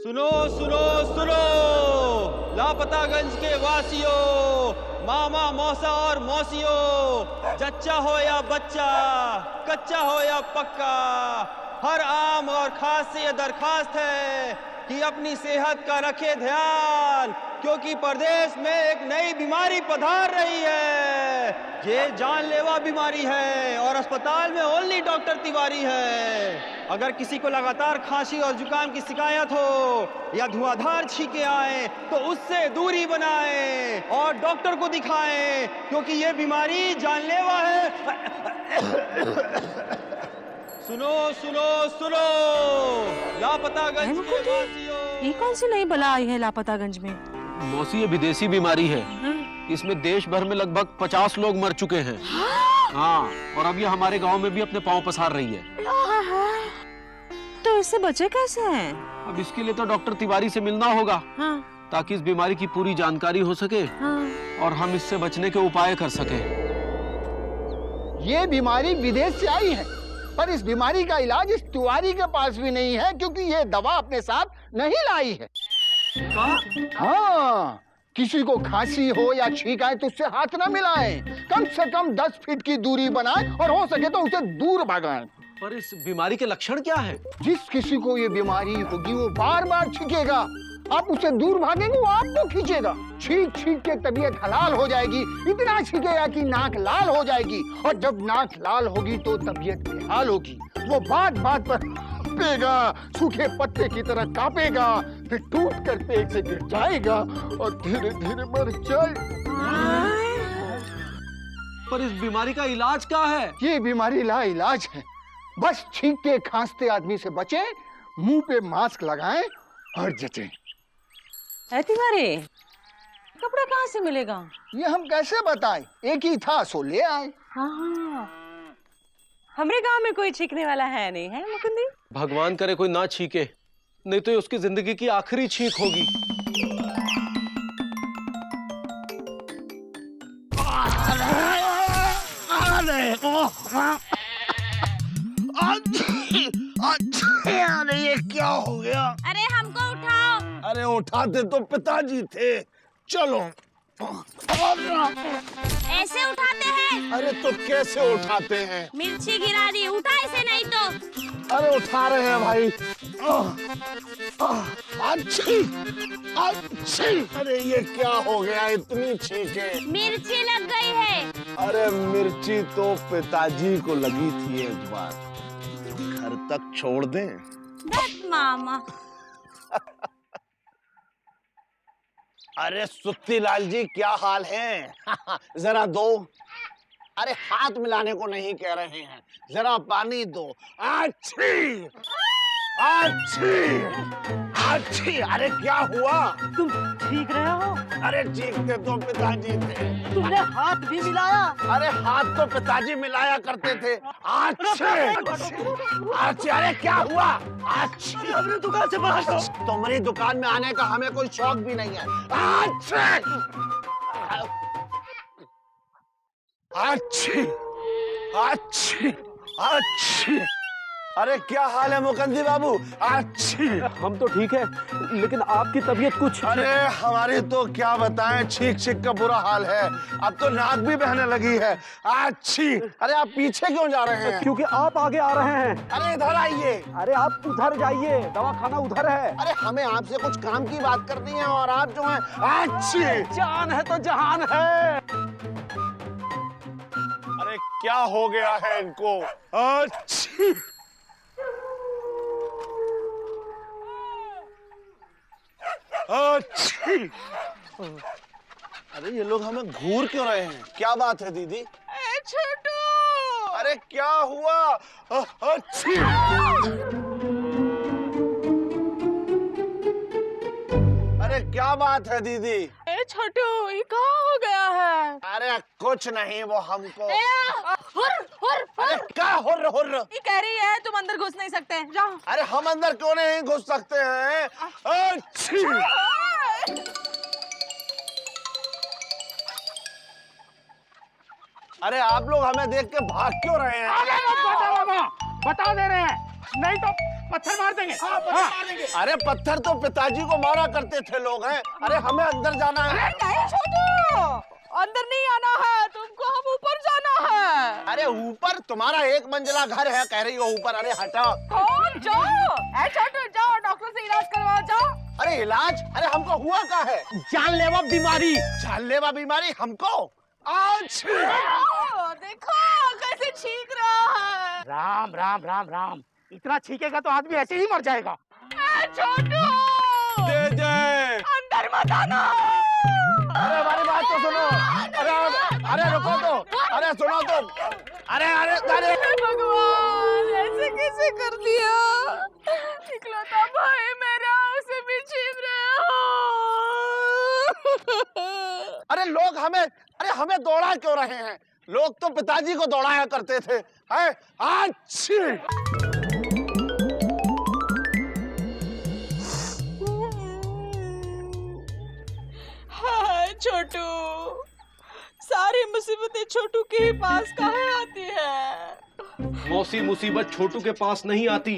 सुनो सुनो सुनो, लापतागंज के वासियों, मामा मौसा और मौसियों, जच्चा हो या बच्चा, कच्चा हो या पक्का, हर आम और खास से यह दरखास्त है कि अपनी सेहत का रखे ध्यान, क्योंकि प्रदेश में एक नई बीमारी पधार रही है। ये जानलेवा बीमारी है और अस्पताल में ओनली डॉक्टर तिवारी है। अगर किसी को लगातार खांसी और जुकाम की शिकायत हो या धुआंधार छींके आए तो उससे दूरी बनाएं और डॉक्टर को दिखाएं, क्योंकि ये बीमारी जानलेवा है। सुनो सुनो सुनो, लापतागंज के वासियों। ये कौन सी नई बला आई है लापतागंज में? मौसी, ये विदेशी बीमारी है। इसमें देश भर में लगभग 50 लोग मर चुके हैं। हाँ, और अब ये हमारे गांव में भी अपने पांव पसार रही है। तो इससे बचे कैसे हैं? अब इसके लिए तो डॉक्टर तिवारी से मिलना होगा। हाँ। ताकि इस बीमारी की पूरी जानकारी हो सके। हाँ। और हम इससे बचने के उपाय कर सके। ये बीमारी विदेश से आई है, पर इस बीमारी का इलाज इस तिवारी के पास भी नहीं है, क्योंकि ये दवा अपने साथ नहीं लाई है। हाँ, किसी को खांसी हो या छींक आए तो उससे हाथ न मिलाएं, कम से कम 10 फीट की दूरी बनाएं और हो सके तो उसे दूर भगाएं। पर इस बीमारी के लक्षण क्या है? जिस किसी को ये बीमारी होगी वो बार बार छींकेगा, आप उससे दूर भागेंगे वो आपको खींचेगा। छींक छींक के तबीयत हलाल हो जाएगी, इतना छींकेगा कि नाक लाल हो जाएगी, और जब नाक लाल होगी तो तबीयत बेहाल होगी। वो बात बात पर कांपेगा, सूखे पत्ते की तरह कांपेगा, फिर टूट कर पेट से गिर जाएगा और धीरे धीरे मर जाएगा। पर इस बीमारी का इलाज क्या है? ये बीमारी लाइलाज है। बस छींकते खांसते आदमी से बचें, मुंह पे मास्क लगाएं और जचें। तिवारी, कपड़ा कहाँ से मिलेगा? ये हम कैसे बताएं? एक ही था सो ले आए। हाँ, हमारे गांव में कोई छींकने वाला है नहीं, है मुकुंदी? भगवान करे कोई ना छींके, नहीं तो ये उसकी जिंदगी की आखिरी छींक होगी। अरे ये क्या हो गया? अरे हमको उठाओ। अरे उठाते तो पिताजी थे। चलो। ऐसे उठाते हैं? अरे तो कैसे उठाते हैं? मिर्ची गिरा दी, उठा इसे नहीं तो। अरे उठा रहे हैं भाई। अच्छी अच्छी। अरे ये क्या हो गया, इतनी छींके? मिर्ची लग गई है। अरे मिर्ची तो पिताजी को लगी थी एक बार, घर तक छोड़ दें? बस मामा। अरे सुत्ती लाल जी, क्या हाल है? जरा दो। अरे हाथ मिलाने को नहीं कह रहे हैं, जरा पानी दो। अच्छी अच्छी अच्छी। अरे क्या हुआ? तुम ठीक रहे हो? अरे चीखते तो पिताजी थे। तुमने हाथ भी मिलाया? अरे हाथ तो पिताजी मिलाया करते थे। अच्छे अच्छे। अरे क्या हुआ? अच्छी। अपनी दुकान से बाहर जाओ। तुम्हारी दुकान में आने का हमें कोई शौक भी नहीं है। अच्छे अच्छी अच्छी अच्छी। अरे क्या हाल है मुकंदी बाबू? अच्छी। हम तो ठीक है, लेकिन आपकी तबीयत कुछ। अरे हमारी तो क्या बताएं, छींक छींक का बुरा हाल है। अब तो नाक भी बहने लगी है। अच्छी। अरे आप पीछे क्यों जा रहे हैं? क्योंकि आप आगे आ रहे हैं। अरे इधर आइए। अरे आप उधर जाइए, दवाखाना उधर है। अरे हमें आपसे कुछ काम की बात करनी है और आप जो है। अच्छी। जान है तो जहान है। अरे क्या हो गया है इनको? अच्छी अच्छी। अरे ये लोग हमें घूर क्यों रहे हैं? क्या बात है दीदी? छोटू। अरे क्या हुआ? अच्छी। अरे क्या बात है दीदी? छोटू, ये कहाँ हो गया है? अरे कुछ नहीं, वो हमको। हुर। अरे क्या हुर्र हुर्र? ये कह रही है तुम अंदर घुस नहीं सकते, जाओ। अरे हम अंदर क्यों नहीं घुस सकते हैं? अच्छी। अरे आप लोग हमें देख के भाग क्यों रहे हैं? बता दे रहे हैं, नहीं तो पत्थर मार देंगे। हाँ, पत्थर मार देंगे। अरे पत्थर तो पिताजी को मारा करते थे लोग हैं। अरे हमें अंदर जाना है। नहीं छोटू, अंदर नहीं आना है तुमको, हम ऊपर जाना है। अरे ऊपर तुम्हारा एक मंजिला घर है, कह रही हो ऊपर। अरे हटा। कौन? जाओ छोटू, जाओ डॉक्टर से इलाज करवाओ, जाओ। अरे इलाज? अरे हमको हुआ क्या है? जानलेवा बीमारी। जानलेवा बीमारी हमको? आज देखो कैसे छींक रहा है। राम राम राम राम, इतना छींकेगा तो आदमी ऐसे ही मर जाएगा। छोटू जय जय। अंदर मत आना। अरे हमारी बात तो सुनो। अरे रुको तो। अरे सुनो तो। अरे अरे अरे भगवान, ऐसे कैसे कर दिया? इकलौता भाई मेरा, उसे भी छीन रहे हो। अरे लोग हमें दौड़ा क्यों रहे हैं? लोग तो पिताजी को दौड़ाया करते थे। अच्छी। हाय छोटू, सारी मुसीबतें छोटू के ही पास काहे आती है? मौसी मुसीबत छोटू के पास नहीं आती,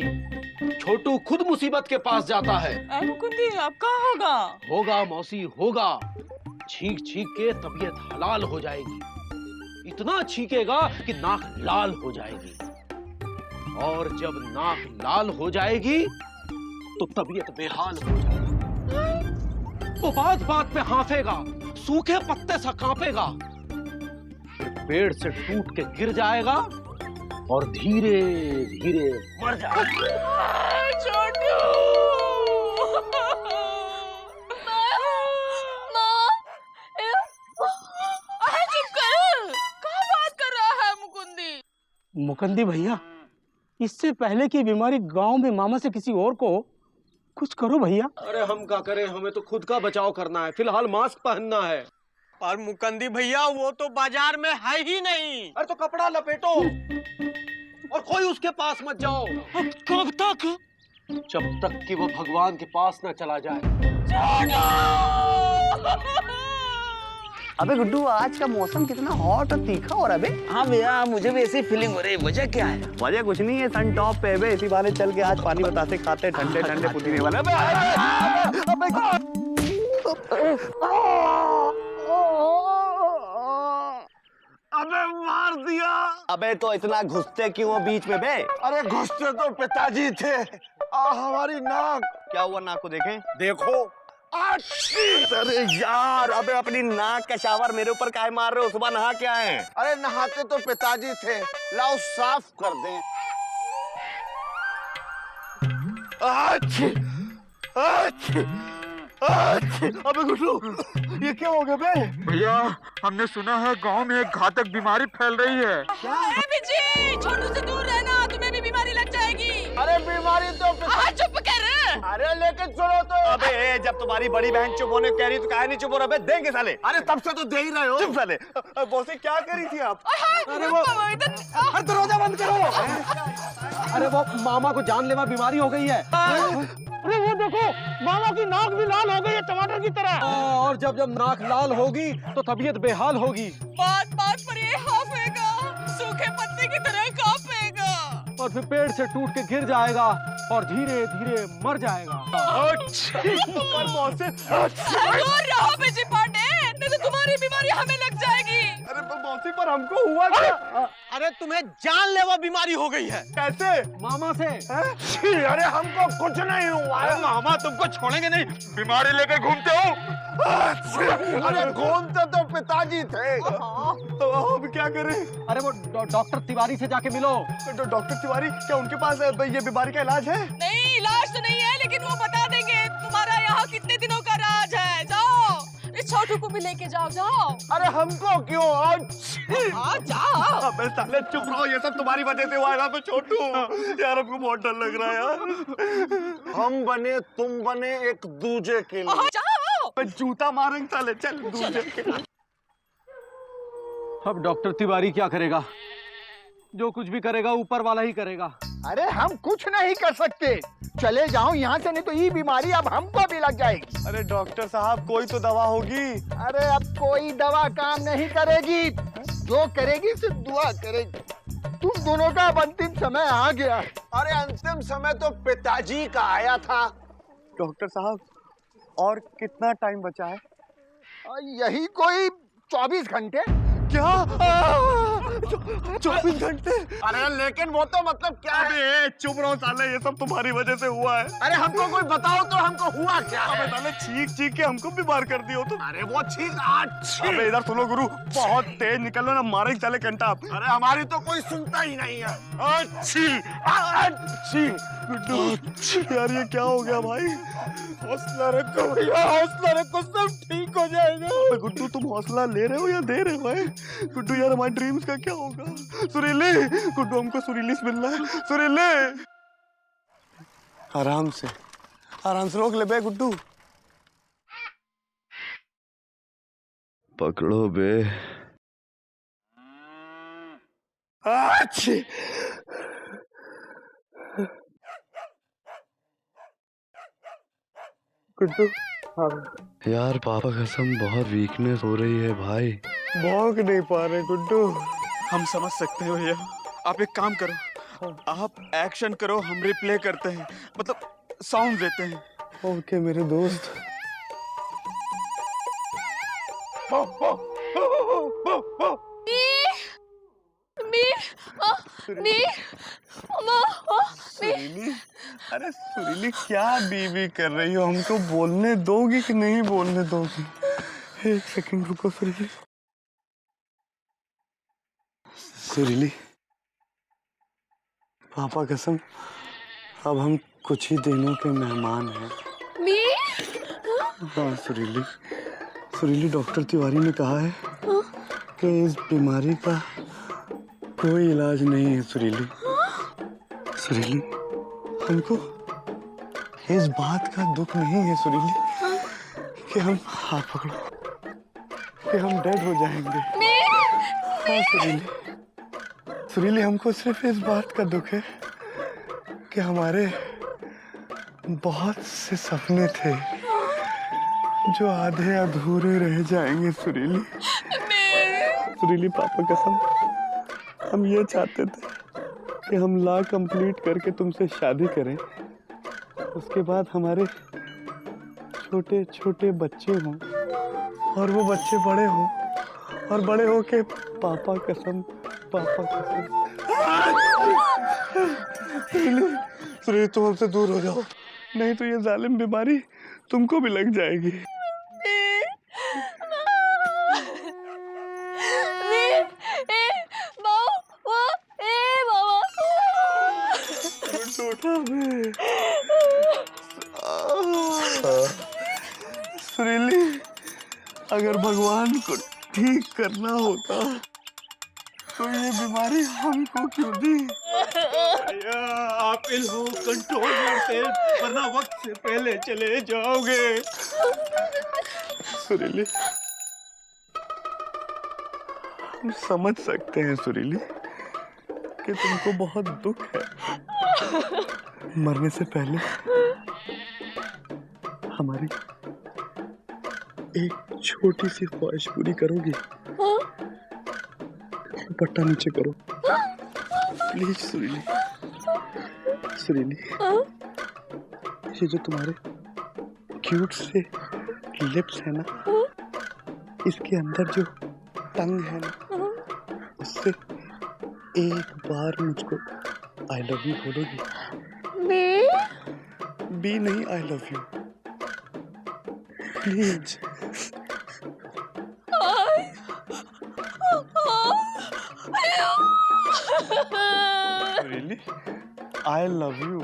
छोटू खुद मुसीबत के पास जाता है। मुकुंदी अब कहाँ होगा? होगा मौसी होगा, छींक छींक के तबीयत हलाल हो जाएगी। इतना छींकेगा कि नाक लाल हो जाएगी, और जब नाक लाल हो जाएगी तो तबीयत बेहाल हो जाएगी। वो बात बात पे हांफेगा, सूखे पत्ते सा कांपेगा, फिर पेड़ से टूट के गिर जाएगा और धीरे धीरे मर जाएगा। छोटू चुप कर, कहाँ बात कर रहा है मुकुंदी? मुकंदी भैया, इससे पहले की बीमारी गांव में मामा से किसी और को कुछ करो भैया। अरे हम क्या करें, हमें तो खुद का बचाव करना है, फिलहाल मास्क पहनना है। और मुकंदी भैया वो तो बाजार में है ही नहीं। अरे तो कपड़ा लपेटो और कोई उसके पास मत जाओ। कब तक? जब तक कि वो भगवान के पास ना चला जाए। अबे गुड्डू, आज का मौसम कितना हॉट और तीखा हो रहा है बे। हाँ भैया, मुझे भी ऐसी फीलिंग हो रही है। वजह क्या है? वजह कुछ नहीं है, सन टॉप पे बे, इसी बहाने चल के आज पानी बतासे खाते ठंडे ठंडे पुदीने वाले। अबे मार दिया। अबे तो इतना घुसते क्यों हो बीच में बे? अरे घुसते तो पिताजी थे। हमारी नाक। क्या हुआ, नाक को देखें? देखो। अरे यार, अबे अपनी नाक का शावर मेरे ऊपर काहे मार रहे हो? सुबह नहा के आए हैं। अरे नहाते तो पिताजी थे, लाओ साफ कर दें। अबे गुड्डू, ये क्या हो गया बे? भैया, हमने सुना है गांव में एक घातक बीमारी फैल रही है। बिजी, छोटू से दूर रहना, तुम्हें भी बीमारी लग जाएगी। अरे बीमारी तो चुप कर। अरे लेकिन सुनो तो। अबे जब तुम्हारी बड़ी बहन चुप होने कह रही तो काहे नहीं चुप हो रहे? देंगे साले। अरे तब से तो दे ही रहे हो। चुप साले। बॉसे क्या करी थी आप? अरे वो दरवाजा बंद करो। अरे वो मामा को जानलेवा बीमारी हो गई है। अरे वो देखो, मामा की नाक भी लाल हो गई है टमाटर की तरह। और जब जब नाक लाल होगी तो तबीयत बेहाल होगी, बात बात पर ये हाफेगा, सूखे पत्ते की तरह कांपेगा, और फिर पेड़ से टूट के गिर जाएगा और धीरे धीरे मर जाएगा। दूर रहो बिजी पांडे, नहीं तो तुम्हारी बीमारी हमें लग जाएगी। अरे मौसी, पर हमको हुआ क्या? अरे तुम्हें जानलेवा बीमारी हो गई है। कैसे? मामा से। अरे हमको कुछ नहीं हुआ। अरे मामा तुमको छोड़ेंगे नहीं, बीमारी लेकर घूमते हो। अरे घूमते तो पिताजी थे। तो अब क्या करें? अरे वो डॉक्टर तिवारी से जाके मिलो। डॉक्टर तिवारी, क्या उनके पास ये बीमारी का इलाज है? नहीं, इलाज तो नहीं है, लेकिन वो बता देंगे तुम्हारा यहाँ कितने दिनों का राज है। जाओ, इस छोटू को भी लेके जाओ। जाओ। अरे हमको क्यों? जाओ। अबे साले चुप रहो, ये सब तुम्हारी वजह से हुआ है। तो छोटू यार, हमको बहुत डर लग रहा है यार। हम बने तुम बने एक दूजे के लिए। जाओ। जूता मारेंगे साले, चल दूजे के लिए। अब डॉक्टर तिवारी क्या करेगा? जो कुछ भी करेगा ऊपर वाला ही करेगा। अरे हम कुछ नहीं कर सकते, चले जाओ यहाँ से, नहीं तो ये बीमारी अब हमको भी लग जाएगी। अरे डॉक्टर साहब, कोई तो दवा होगी। अरे अब कोई दवा काम नहीं करेगी, जो करेगी सिर्फ दुआ करेगी। तुम दोनों का अब अंतिम समय आ गया। अरे अंतिम समय तो पिताजी का आया था। डॉक्टर साहब, और कितना टाइम बचा है? यही कोई 24 घंटे। क्या? 24 घंटे? अरे लेकिन वो तो मतलब क्या है? अबे चुप रहो साले, ये सब तुम्हारी वजह से हुआ है। अरे हमको कोई बताओ तो हमको हुआ क्या है? अबे साले चीख के हमको बीमार कर दियो तुम। अरे वो चीख अबे इधर सुनो गुरु, बहुत तेज निकलो ना, मारे चले घंटा। अरे हमारी तो कोई सुनता ही नहीं है। अच्छी गुड्डू, यार ये क्या हो गया भाई? हौसला रखो भैया, हौसला रखो, सब ठीक हो जाएगा। अबे गुड्डू, तुम हौसला ले रहे हो या दे रहे हो? गुड्डू यार, हमारे ड्रीम्स का क्या होगा? सुरीली, गुड्डू हमको सुरीली से मिलना है। सुरीली, आराम से रोक ले बे गुड्डू। पकड़ो बे। अच्छी गुड्डू, यार पापा कसम बहुत वीकनेस हो रही है भाई। भौंक नहीं पा रहे गुड्डू। हम समझ सकते हैं भैया, आप एक काम करो, आप एक्शन करो, हम रिप्ले करते हैं, मतलब साउंड देते हैं। ओके मेरे दोस्त। सुरीली, अरे सुरीली क्या बीबी कर रही हो? हमको बोलने दोगी कि नहीं बोलने दोगी? एक सेकंड रुको सुरीली। सुरीली, पापा कसम, अब हम कुछ ही दिनों के मेहमान हैं। हाँ सुरीली, डॉक्टर तिवारी ने कहा है कि इस बीमारी का कोई इलाज नहीं है। सुरीली, हमको इस बात का दुख नहीं है सुरीली कि हम, हाथ पकड़ो, कि हम डेड हो जाएंगे। हाँ सुरीली, हमको सिर्फ इस बात का दुख है कि हमारे बहुत से सपने थे जो आधे अधूरे रह जाएंगे। सुरीली पापा कसम, हम ये चाहते थे कि हम लॉ कंप्लीट करके तुमसे शादी करें, उसके बाद हमारे छोटे छोटे बच्चे हों और वो बच्चे बड़े हों और बड़े हो के पापा कसम। सुरीली तुम हमसे दूर हो जाओ, नहीं तो ये जालिम बीमारी तुमको भी लग जाएगी। सुरीली, अगर भगवान को ठीक करना होता तो ये बीमारी हमको क्यों दी? आप इल्हो कंट्रोल योरसेल्फ, वरना वक्त से पहले चले जाओगे। सुरीली, हम समझ सकते हैं सुरीली कि तुमको बहुत दुख है। मरने से पहले हमारी एक छोटी सी ख्वाहिश पूरी करोगी? दुपट्टा नीचे करो प्लीज सुरीली। ये जो तुम्हारे क्यूट से लिप्स है ना, इसके अंदर जो टंग है ना, उससे एक बार मुझको आई लव यू बोलोगी? बी नहीं, I love you please. Really? I love you.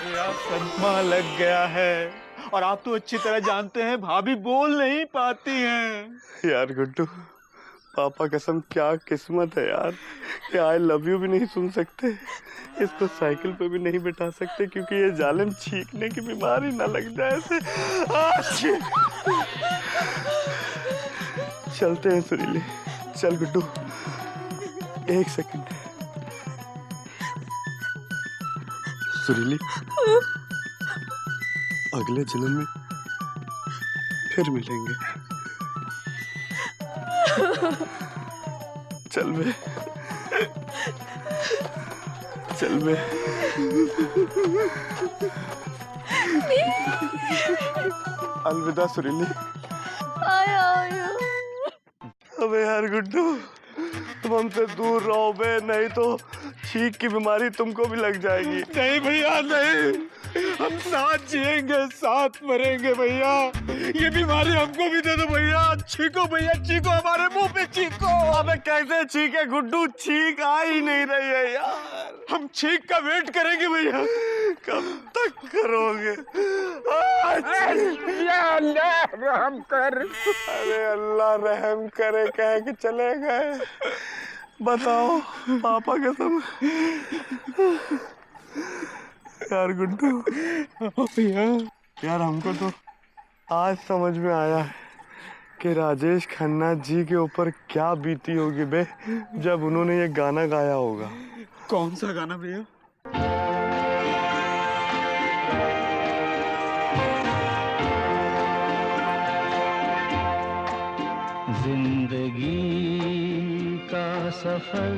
यार सदमा लग गया है, और आप तो अच्छी तरह जानते हैं भाभी बोल नहीं पाती हैं। यार गुड्डू, पापा कसम क्या किस्मत है यार कि आई लव यू भी नहीं सुन सकते, इसको साइकिल पे भी नहीं बिठा सकते क्योंकि ये जालिम छींकने की बीमारी ना लग जाए इसे। चलते हैं सुरीली, चल गुड्डू, एक सेकंड। सुरीली, अगले जन्म में फिर मिलेंगे। चल बे, चल बे। अलविदा सुरीली। अबे यार गुड्डू, तुम हमसे दूर रहो बे, नहीं तो छींक की बीमारी तुमको भी लग जाएगी। नहीं भैया नहीं, हम साथ जिएंगे साथ मरेंगे भैया। ये बीमारी हमको भी दे दो भैया। छींको भैया, छींको, हमारे मुंह पे छींको। अबे कैसे छींके गुड्डू, छींक आ ही नहीं रही है यार। हम छींक का वेट करेंगे भैया। कब तक करोगे? या अल्लाह रहम कर। अरे अल्लाह रहम करे कह के चले गए। बताओ पापा कसम। यार गुड्डू भैया, यार हमको तो आज समझ में आया है कि राजेश खन्ना जी के ऊपर क्या बीती होगी बे, जब उन्होंने ये गाना गाया होगा। कौन सा गाना भैया? जिंदगी का सफर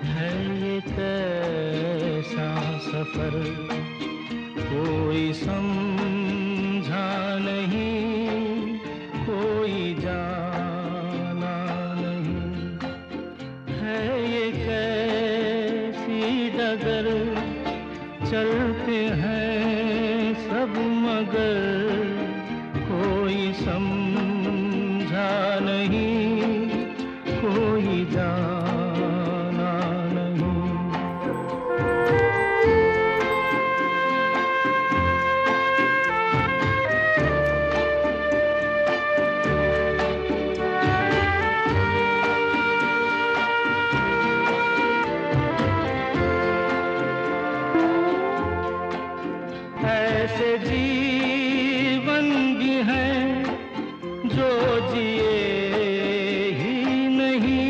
है ये कैसा सफर, कोई समझा नहीं, कोई जाना नहीं, है ये कैसी डगर, चलते हैं सब मगर, कोई समझा नहीं, कोई जाना नहीं। ऐसे जीवन भी हैं जो जिए ही नहीं,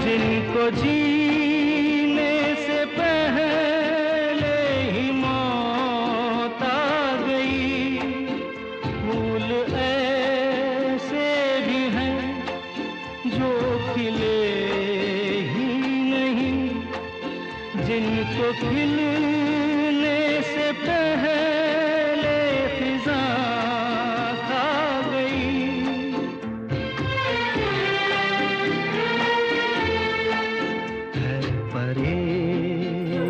जिनको जीने से पहले ही मौत आ गई। फूल ऐसे भी हैं जो खिले ही नहीं, जिनको खिलने से पहले फिजा खा गई। है परेशान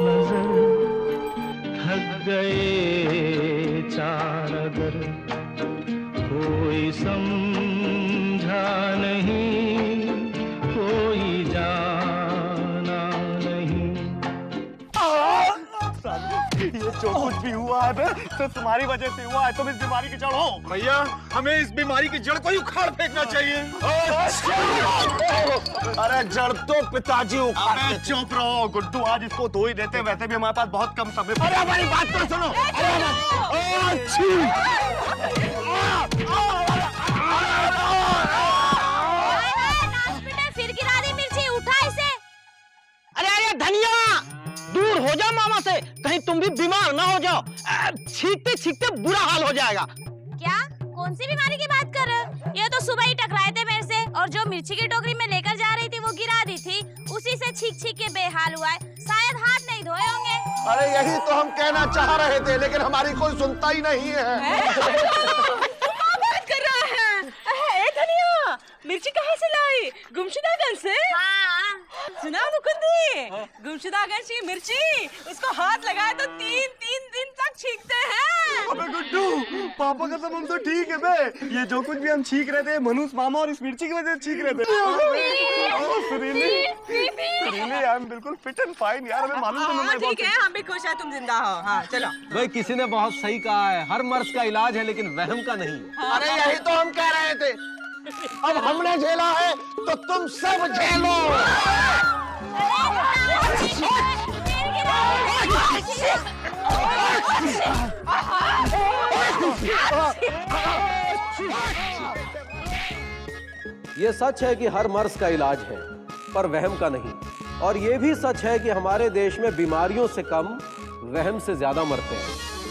नजर, थक गए चार अगर, कोई समझा नहीं, कोई जाना नहीं। ये जो कुछ भी हुआ है बे, तो तुम्हारी वजह से हुआ है। तुम इस बीमारी की जड़ हो भैया, हमें इस बीमारी की जड़ को ही उखाड़ फेंकना चाहिए। अरे जड़ तो पिताजी उखाड़ते थे। चुप रहो गुड्डू, आज इसको धो ही देते। वैसे भी हमारे पास बहुत कम समय। अरे हमारी बात तो सुनो। फिर गिरा दी मिर्ची, उठा इसे। अरे अरे धनिया, दूर हो जाओ मामा से, कहीं तुम भी बीमार ना हो जाओ। छींकते छींकते बुरा हाल हो जाएगा। क्या? कौन सी बीमारी की बात कर रहे हो? ये तो सुबह ही टकराए थे मेरे से, और जो मिर्ची की टोकरी में लेकर जा रही थी वो गिरा दी थी, उसी से छींक छींक के बेहाल हुआ है। शायद हाथ नहीं धोए होंगे। अरे यही तो हम कहना चाह रहे थे, लेकिन हमारी कोई सुनता ही नहीं है। क्या बात कर रहा है? ए धनिया, मिर्ची कहाँ से लाई? गुमशुदागंज से? हाँ। सुना मुकुंदी, गुमशुदागंज की मिर्ची, उसको हाथ लगाए तो 3-3 दिन तक छींकते हैं। अबे गुड्डू, पापा का सब हम तो ठीक है बे। ये जो कुछ भी हम छींक रहे थे, मनुष मामा और इस मिर्ची की वजह से छींक रहे थे। सुरीली, आई एम बिल्कुल फिट एंड फाइन यार, हमें मालूम था। ठीक है, हम भी खुश हैं तुम जिंदा हो। हाँ चलो। भाई किसी ने बहुत सही कहा है, हर मर्ज का इलाज है लेकिन वहम का नहीं। अरे यही तो हम कह रहे थे। अब हमने झेला है तो तुम सब झेलो। ये सच है कि हर मर्ज का इलाज है, पर वहम का नहीं। और ये भी सच है कि हमारे देश में बीमारियों से कम वहम से ज्यादा मरते हैं।